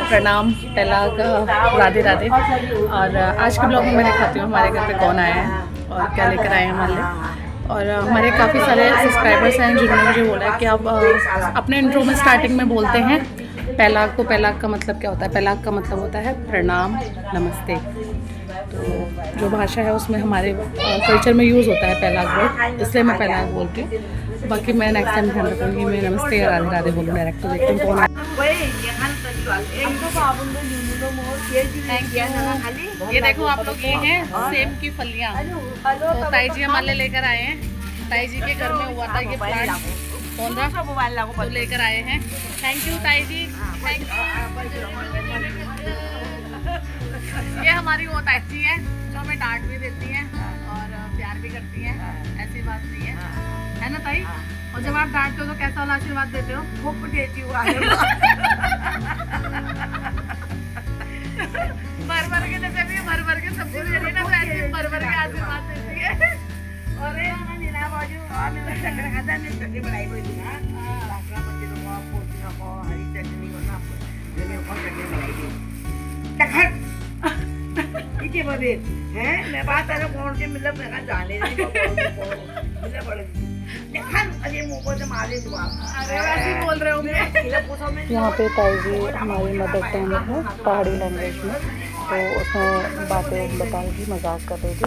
प्रणाम, पहला राधे राधे। और आज के ब्लॉग में मैं दिखाती हूँ हमारे घर पे कौन आया है और क्या लेकर आए हैं हमारे लिए। और हमारे काफ़ी सारे सब्सक्राइबर्स हैं जिन्होंने मुझे बोला है कि आप अपने इंट्रो में स्टार्टिंग में बोलते हैं पहलाग। तो पहलाग का मतलब क्या होता है? पहलाग का मतलब होता है प्रणाम, नमस्ते। तो जो भाषा है उसमें हमारे कल्चर में यूज़ होता है पहलाग वर्ड, इसलिए मैं पहलाग बोलती हूँ। बाकी मैं नेक्स्ट टाइम ध्यान रखूँगी मैं नमस्ते या राधे राधे बोलूँ डायरेक्ट। तो देखते हैं कौन है। ये देखो आप लोग, ये हैं सेम की फलियाँ। तो ताई जी हमारे लिए लेकर आए हैं। ताई जी के घर में हुआ था ये प्लांट, तो लेकर आए हैं। थैंक यू ताई जी, थैंक यू। ये हमारी वो ताई जी है जो हमें डांट भी देती हैं और प्यार भी करती हैं, ऐसी बात नहीं है ना ताई? और जब आप डांटते हो तो कैसा वाला आशीर्वाद देते हो? खूब देती हूँ भर के, जैसे भी भर के सब्जी दे रही ना, तो ऐसे भर के आशीर्वाद देती है। और मैं बात कौन से मतलब जाने बोल रहे होंगे। यहाँ पे ताई जी हमारी मदर टंग है पहाड़ी लैंग्वेज में, तो उसमें बातें बता रही थी, मजाक कर रही थी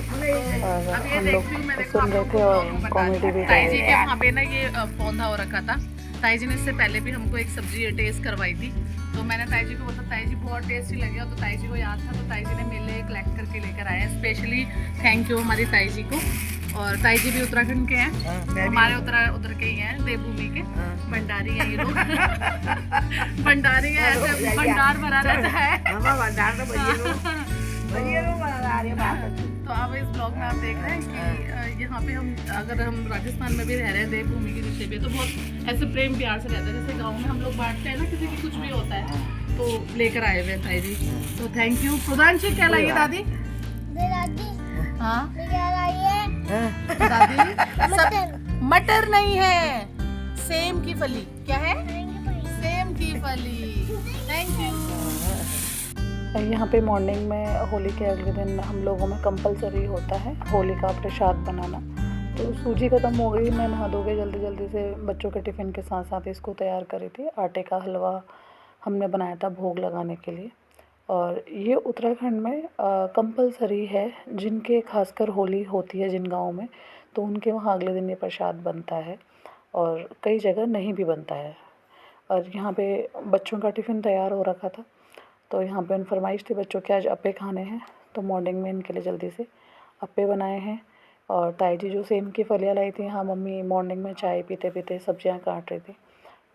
और हम लोग सुन रहे थे और कॉमेडी भी। ताई जी के वहाँ पे ना ये पौधा हो रखा था। ताई जी ने इससे पहले भी हमको एक सब्जी टेस्ट करवाई थी, तो मैंने ताई जी को बोला, ताई जी बहुत टेस्टी लगे। तो ताई जी को याद था, तो ताई जी ने मेरे लिए कलेक्ट करके लेकर आए हैं स्पेशली। थैंक यू हमारी ताई जी को। और ताई जी भी उत्तराखंड के हैं, हमारे उधर के ही हैं, देवभूमि के भंडारी हैं ये लोग। भंडारी है, ऐसे भंडार भरा रहता है। तो अब इस ब्लॉग में आप देख रहे हैं कि यहाँ पे हम, अगर हम राजस्थान में भी रह रहे हैं, देवभूमि के रिश्ते भी, तो बहुत ऐसे प्रेम प्यार से रहते हैं। जैसे गाँव में हम लोग बांटते हैं ना, किसी की कुछ भी होता है तो लेकर आए हुए ताई जी। तो थैंक यू। प्रधानशी क्या लाइए दादी? हाँ दादी, मटर नहीं है, सेम की फली। क्या है? सेम की फली। Thank you. यहाँ पे मॉर्निंग में होली के अगले दिन हम लोगों में कंपलसरी होता है होली का प्रसाद बनाना। तो सूजी खत्म हो गई, मैं नहा धो के जल्दी से बच्चों के टिफ़िन के साथ साथ इसको तैयार करी थी। आटे का हलवा हमने बनाया था भोग लगाने के लिए। और ये उत्तराखंड में कंपलसरी है, जिनके खासकर होली होती है जिन गाँव में, तो उनके वहाँ अगले दिन ये प्रसाद बनता है और कई जगह नहीं भी बनता है। और यहाँ पे बच्चों का टिफ़िन तैयार हो रखा था, तो यहाँ पे फरमाइश थी बच्चों के आज अप्पे खाने हैं, तो मॉर्निंग में इनके लिए जल्दी से अप्पे बनाए हैं। और ताई जी जो सेम की फलियाँ लाई थी, हाँ मम्मी मॉर्निंग में चाय पीते पीते सब्जियाँ काट रही थी,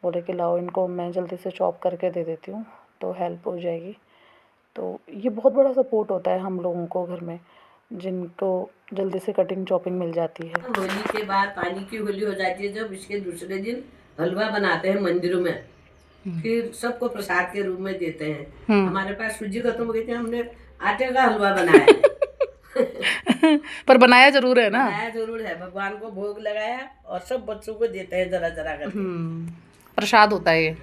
बोले कि लाओ इनको मैं जल्दी से चॉप करके दे देती हूँ तो हेल्प हो जाएगी। तो ये बहुत बड़ा सपोर्ट होता है हम लोगों को घर में, जिनको जल्दी से कटिंग चॉपिंग मिल जाती है। होली के बाद पानी की होली हो जाती है, जब इसके दूसरे दिन हलवा बनाते हैं मंदिरों में, फिर सबको प्रसाद के रूप में देते हैं। हमारे पास सूजी खत्म हो गई थी, हमने आटे का हलवा बनाया। पर बनाया जरूर है ना? बनाया जरूर है, भगवान को भोग लगाया और सब बच्चों को देते हैं जरा जरा करके। प्रसाद होता है ये।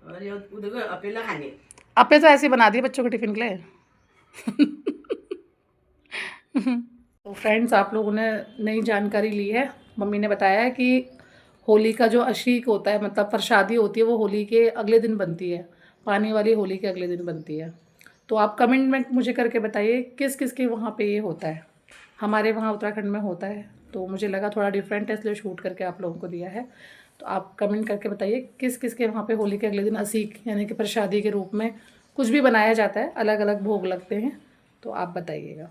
और ये उधर अपेला खाने, अप्पे तो ऐसे ही बना दिए बच्चों के टिफिन के लिए। तो फ्रेंड्स, आप लोगों ने नई जानकारी ली है। मम्मी ने बताया है कि होली का जो अशीक होता है, मतलब प्रसादी होती है, वो होली के अगले दिन बनती है। पानी वाली होली के अगले दिन बनती है। तो आप कमेंट में मुझे करके बताइए किस किस के वहाँ पे ये होता है। हमारे वहाँ उत्तराखंड में होता है, तो मुझे लगा थोड़ा डिफरेंट है, इसलिए शूट करके आप लोगों को दिया है। तो आप कमेंट करके बताइए किस किस के वहाँ पे होली के अगले दिन असीक यानी कि प्रसादी के रूप में कुछ भी बनाया जाता है, अलग अलग भोग लगते हैं, तो आप बताइएगा।